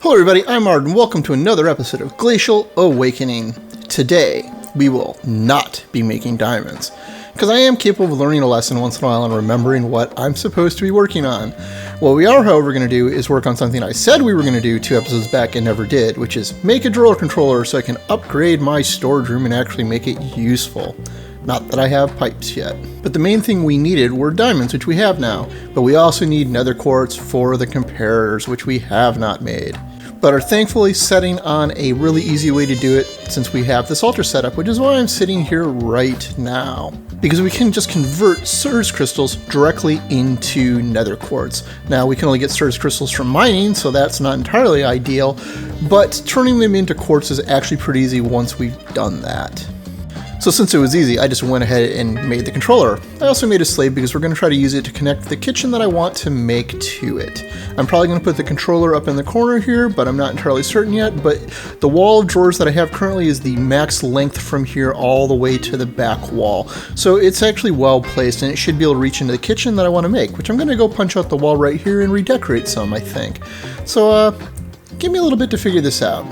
Hello everybody, I'm Martin. Welcome to another episode of Glacial Awakening. Today, we will not be making diamonds, because I am capable of learning a lesson once in a while and remembering what I'm supposed to be working on. What we are, however, going to do is work on something I said we were going to do 2 episodes back and never did, which is make a driller controller so I can upgrade my storage room and actually make it useful. Not that I have pipes yet. But the main thing we needed were diamonds, which we have now, but we also need nether quartz for the comparators, which we have not made, but are thankfully setting on a really easy way to do it since we have this altar set up, which is why I'm sitting here right now. Because we can just convert Surge crystals directly into nether quartz. Now, we can only get Surge crystals from mining, so that's not entirely ideal, but turning them into quartz is actually pretty easy once we've done that. So since it was easy, I just went ahead and made the controller. I also made a slave because we're going to try to use it to connect the kitchen that I want to make to it. I'm probably going to put the controller up in the corner here, but I'm not entirely certain yet. But the wall of drawers that I have currently is the max length from here all the way to the back wall. So it's actually well placed and it should be able to reach into the kitchen that I want to make, which I'm going to go punch out the wall right here and redecorate some, I think. So give me a little bit to figure this out.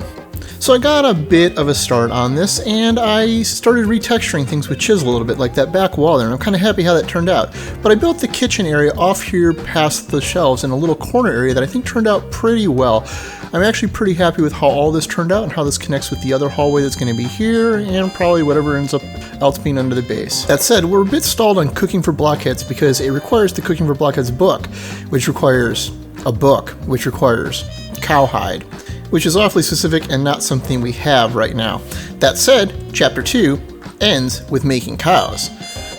So I got a bit of a start on this, and I started retexturing things with chisel a little bit, like that back wall there, and I'm kind of happy how that turned out. But I built the kitchen area off here past the shelves in a little corner area that I think turned out pretty well. I'm actually pretty happy with how all this turned out and how this connects with the other hallway that's going to be here, and probably whatever ends up else being under the base. That said, we're a bit stalled on Cooking for Blockheads because it requires the Cooking for Blockheads book, which requires a book, which requires cowhide, which is awfully specific and not something we have right now. That said, Chapter 2 ends with making cows.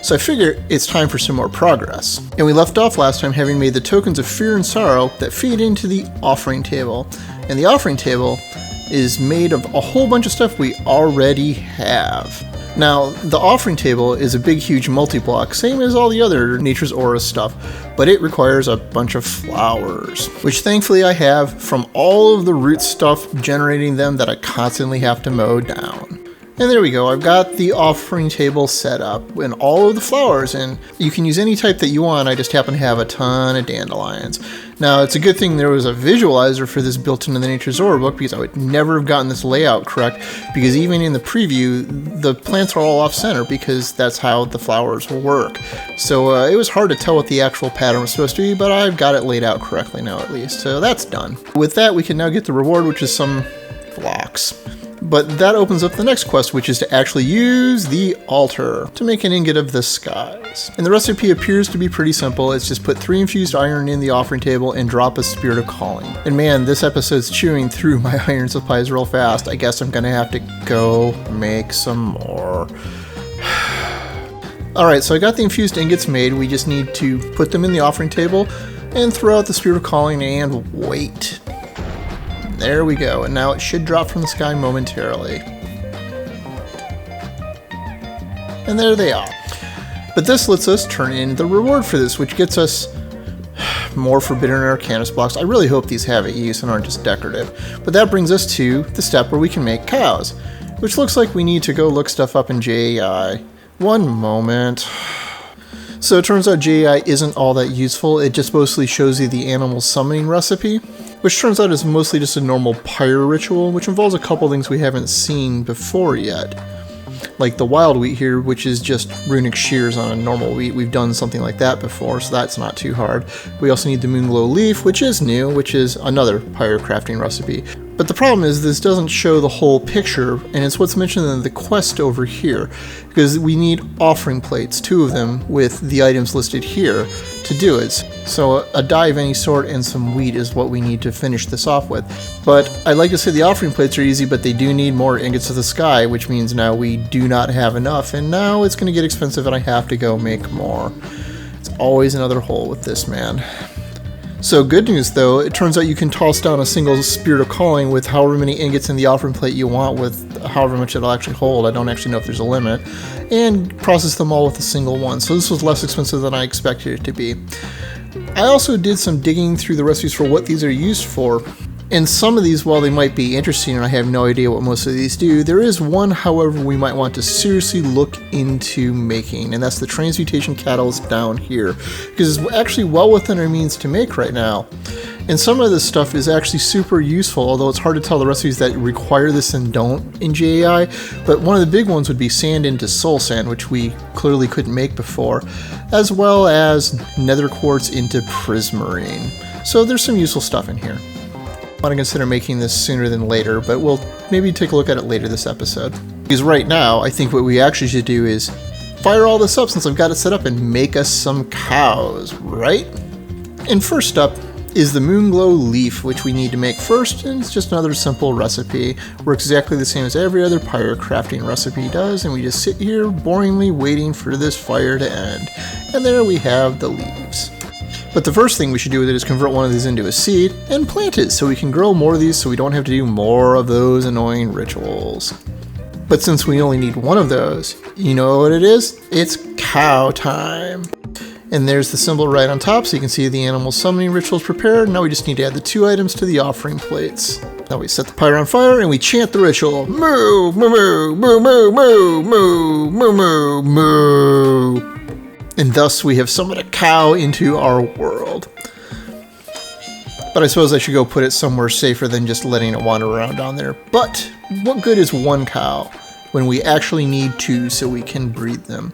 So I figure it's time for some more progress. And we left off last time having made the tokens of fear and sorrow that feed into the offering table. And the offering table is made of a whole bunch of stuff we already have. Now, the offering table is a big, huge multi-block, same as all the other Nature's Aura stuff, but it requires a bunch of flowers, which thankfully I have from all of the root stuff generating them that I constantly have to mow down. And there we go, I've got the offering table set up and all of the flowers, and you can use any type that you want. I just happen to have a ton of dandelions. Now, it's a good thing there was a visualizer for this built into the Nature's Aura book, because I would never have gotten this layout correct, because even in the preview, the plants are all off-center because that's how the flowers work. So it was hard to tell what the actual pattern was supposed to be, but I've got it laid out correctly now at least, so that's done. With that, we can now get the reward, which is some blocks. But that opens up the next quest, which is to actually use the altar to make an ingot of the skies. And the recipe appears to be pretty simple. It's just put 3 infused iron in the offering table and drop a spirit of calling. And man, this episode's chewing through my iron supplies real fast. I guess I'm gonna have to go make some more. Alright, so I got the infused ingots made. We just need to put them in the offering table and throw out the spirit of calling and wait. There we go, and now it should drop from the sky momentarily. And there they are. But this lets us turn in the reward for this, which gets us more Forbidden Arcanus blocks. I really hope these have a use and aren't just decorative. But that brings us to the step where we can make cows, which looks like we need to go look stuff up in JAI. One moment. So it turns out JAI isn't all that useful. It just mostly shows you the animal summoning recipe, which turns out is mostly just a normal pyre ritual, which involves a couple things we haven't seen before yet. Like the wild wheat here, which is just runic shears on a normal wheat. We've done something like that before, so that's not too hard. We also need the Moonglow leaf, which is new, which is another pyre crafting recipe. But the problem is this doesn't show the whole picture, and it's what's mentioned in the quest over here, because we need offering plates, 2 of them, with the items listed here to do it. So a dye of any sort and some wheat is what we need to finish this off with. But I'd like to say the offering plates are easy, but they do need more ingots of the sky, which means now we do not have enough, and now it's going to get expensive and I have to go make more. It's always another hole with this, man. So good news though, it turns out you can toss down a single Spirit of Calling with however many ingots in the offering plate you want, with however much it'll actually hold. I don't actually know if there's a limit, and process them all with a single one. So this was less expensive than I expected it to be. I also did some digging through the recipes for what these are used for. And some of these, while they might be interesting and I have no idea what most of these do, there is one, however, we might want to seriously look into making, and that's the Transmutation catalyst down here, because it's actually well within our means to make right now. And some of this stuff is actually super useful, although it's hard to tell the recipes that require this and don't in JAI. But one of the big ones would be sand into soul sand, which we clearly couldn't make before, as well as nether quartz into prismarine. So there's some useful stuff in here. I want to consider making this sooner than later, but we'll maybe take a look at it later this episode. Because right now, I think what we actually should do is fire all this up since I've got it set up and make us some cows, right? And first up is the Moonglow leaf, which we need to make first, and it's just another simple recipe. Works exactly the same as every other pyre crafting recipe does, and we just sit here boringly waiting for this fire to end. And there we have the leaves. But the first thing we should do with it is convert one of these into a seed and plant it so we can grow more of these so we don't have to do more of those annoying rituals. But since we only need one of those, you know what it is? It's cow time. And there's the symbol right on top, so you can see the animal summoning rituals prepared. Now we just need to add the 2 items to the offering plates. Now we set the pyre on fire and we chant the ritual. Moo, moo, moo, moo, moo, moo, moo, moo, moo, moo. And thus we have summoned a cow into our world. But I suppose I should go put it somewhere safer than just letting it wander around down there. But what good is 1 cow when we actually need 2 so we can breed them?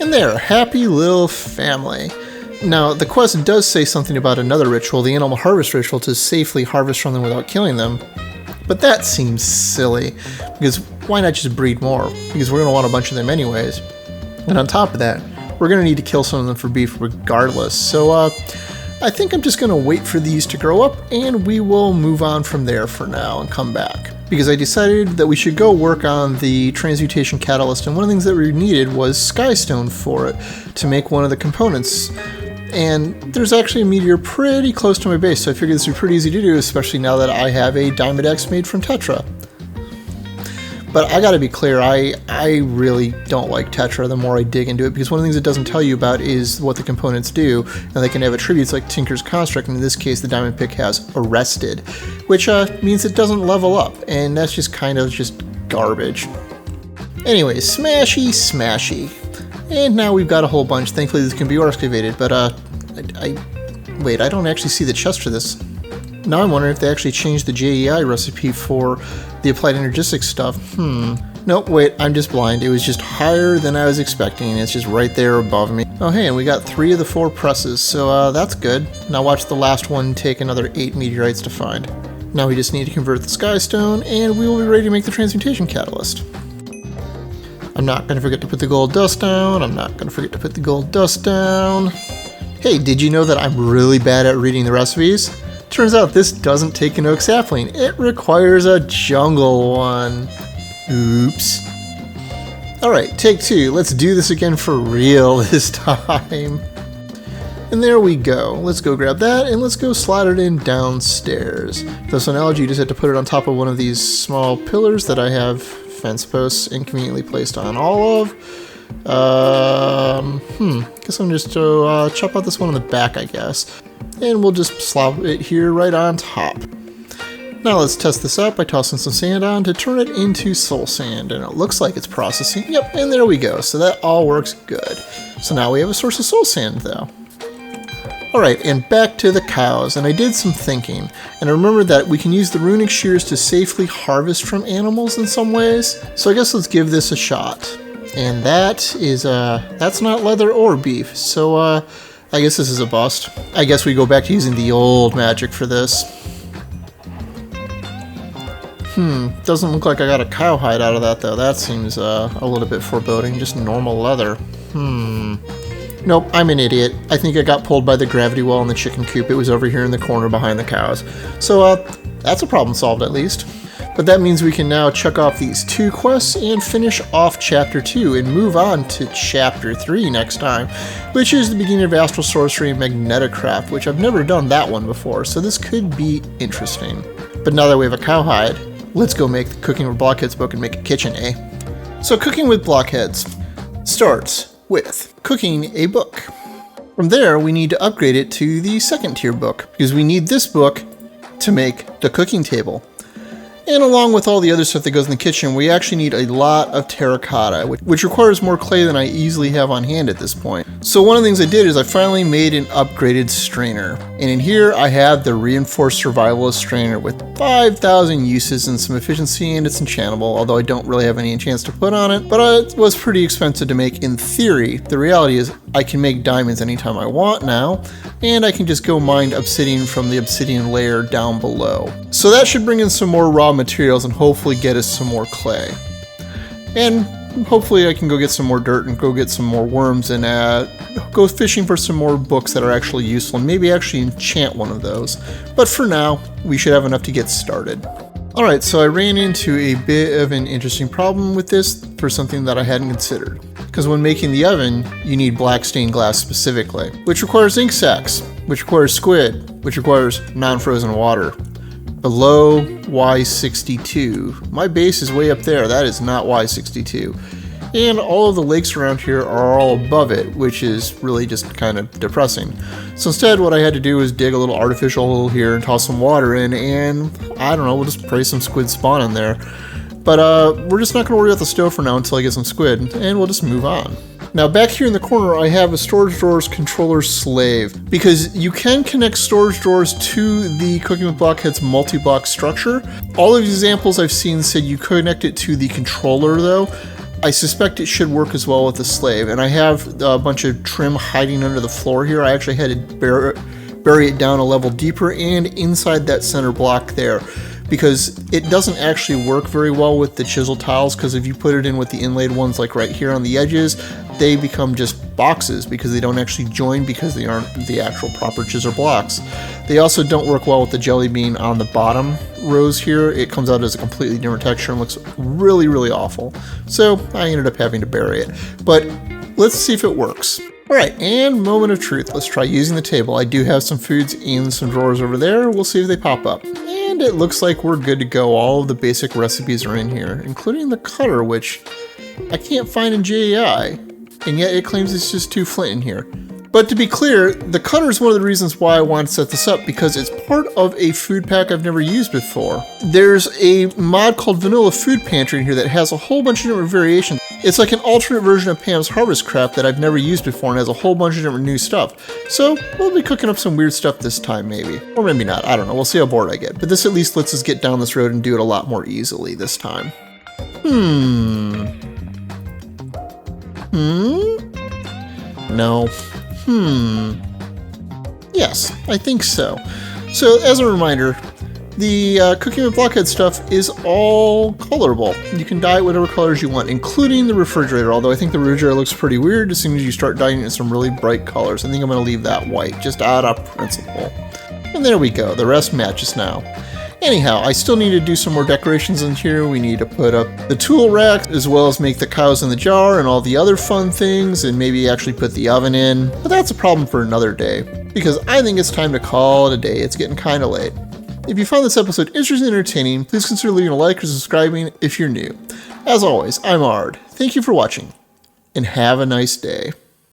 And they're a happy little family. Now, the quest does say something about another ritual, the animal harvest ritual, to safely harvest from them without killing them. But that seems silly, because why not just breed more? Because we're going to want a bunch of them anyways. And on top of that, we're going to need to kill some of them for beef regardless. So, I think I'm just going to wait for these to grow up, and we will move on from there for now and come back. Because I decided that we should go work on the Transmutation catalyst, and one of the things that we needed was skystone for it to make one of the components. And there's actually a meteor pretty close to my base, so I figured this would be pretty easy to do, especially now that I have a Diamond Axe made from Tetra. But I gotta be clear, I really don't like Tetra the more I dig into it, because one of the things it doesn't tell you about is what the components do, and they can have attributes like Tinker's Construct, and in this case the Diamond Pick has Arrested, which means it doesn't level up, and that's just kind of just garbage. Anyway, smashy smashy. And now we've got a whole bunch. Thankfully this can be excavated, but wait, I don't actually see the chest for this. Now I'm wondering if they actually changed the JEI recipe for the applied energistics stuff. Nope, wait, I'm just blind. It was just higher than I was expecting. It's just right there above me. Oh hey, and we got 3 of the 4 presses, so that's good. Now watch the last one take another 8 meteorites to find. Now we just need to convert the skystone, and we will be ready to make the transmutation catalyst. I'm not going to forget to put the gold dust down. I'm not going to forget to put the gold dust down. Hey, did you know that I'm really bad at reading the recipes? Turns out this doesn't take an oak sapling. It requires a jungle one. Oops. Alright, take 2. Let's do this again for real this time. And there we go. Let's go grab that, and let's go slide it in downstairs. This analogy, you just have to put it on top of one of these small pillars that I have fence posts inconveniently placed on all of. Guess I'm just to chop out this one on the back, I guess. And we'll just slop it here right on top. Now let's test this out by tossing some sand on to turn it into soul sand, and it looks like it's processing. Yep, and there we go. So that all works good. So now we have a source of soul sand though. Alright, and back to the cows, and I did some thinking, and I remembered that we can use the runic shears to safely harvest from animals in some ways, so I guess let's give this a shot. And that is, that's not leather or beef, so I guess this is a bust. I guess we go back to using the old magic for this. Doesn't look like I got a cowhide out of that though. That seems a little bit foreboding, just normal leather. Nope, I'm an idiot. I think I got pulled by the gravity well in the chicken coop. It was over here in the corner behind the cows. So, that's a problem solved at least. But that means we can now check off these 2 quests and finish off Chapter 2 and move on to Chapter 3 next time, which is the beginning of Astral Sorcery and Magneticraft, which I've never done that one before, so this could be interesting. But now that we have a cowhide, let's go make the Cooking with Blockheads book and make a kitchen, eh? So Cooking with Blockheads starts with cooking a book. From there, we need to upgrade it to the 2nd tier book, because we need this book to make the cooking table. And along with all the other stuff that goes in the kitchen, we actually need a lot of terracotta, which requires more clay than I easily have on hand at this point. So one of the things I did is I finally made an upgraded strainer. And in here I have the reinforced survivalist strainer with 5,000 uses and some efficiency, and it's enchantable, although I don't really have any enchants to put on it. But it was pretty expensive to make in theory. The reality is I can make diamonds anytime I want now, and I can just go mine obsidian from the obsidian layer down below. So that should bring in some more raw materials and hopefully get us some more clay. And hopefully I can go get some more dirt and go get some more worms and go fishing for some more books that are actually useful and maybe actually enchant one of those. But for now, we should have enough to get started. Alright, so I ran into a bit of an interesting problem with this for something that I hadn't considered. Because when making the oven, you need black stained glass specifically, which requires ink sacs, which requires squid, which requires non-frozen water. Below Y62. My base is way up there, that is not Y62. And all of the lakes around here are all above it, which is really just kind of depressing. So instead what I had to do was dig a little artificial hole here and toss some water in, and I don't know, we'll just pray some squid spawn in there. But we're just not going to worry about the stove for now until I get some squid, and we'll just move on. Now back here in the corner I have a storage drawers controller slave, because you can connect storage drawers to the Cooking with Blockheads multi-block structure. All of the examples I've seen said you connect it to the controller though. I suspect it should work as well with the slave, and I have a bunch of trim hiding under the floor here. I actually had to bury it down a level deeper and inside that center block there, because it doesn't actually work very well with the chisel tiles, because if you put it in with the inlaid ones like right here on the edges, they become just boxes because they don't actually join because they aren't the actual proper chisel blocks. They also don't work well with the jelly bean on the bottom rows here. It comes out as a completely different texture and looks really, really awful. So I ended up having to bury it. But let's see if it works. Alright, and moment of truth. Let's try using the table. I do have some foods in some drawers over there. We'll see if they pop up. And it looks like we're good to go. All of the basic recipes are in here, including the cutter, which I can't find in JAI, and yet it claims it's just 2 flint in here. But to be clear, the cutter is one of the reasons why I want to set this up, because it's part of a food pack I've never used before. There's a mod called Vanilla Food Pantry in here that has a whole bunch of different variations. It's like an alternate version of Pam's Harvest Craft that I've never used before and has a whole bunch of different new stuff. So we'll be cooking up some weird stuff this time maybe. Or maybe not, I don't know, we'll see how bored I get. But this at least lets us get down this road and do it a lot more easily this time. No. Yes, I think so. So as a reminder, the Cooking with Blockhead stuff is all colorable. You can dye it whatever colors you want, including the refrigerator, although I think the refrigerator looks pretty weird as soon as you start dyeing it in some really bright colors. I think I'm going to leave that white, just out of principle. And there we go, the rest matches now. Anyhow, I still need to do some more decorations in here. We need to put up the tool rack, as well as make the cows in the jar and all the other fun things, and maybe actually put the oven in. But that's a problem for another day, because I think it's time to call it a day. It's getting kind of late. If you found this episode interesting and entertaining, please consider leaving a like or subscribing if you're new. As always, I'm Ard. Thank you for watching, and have a nice day.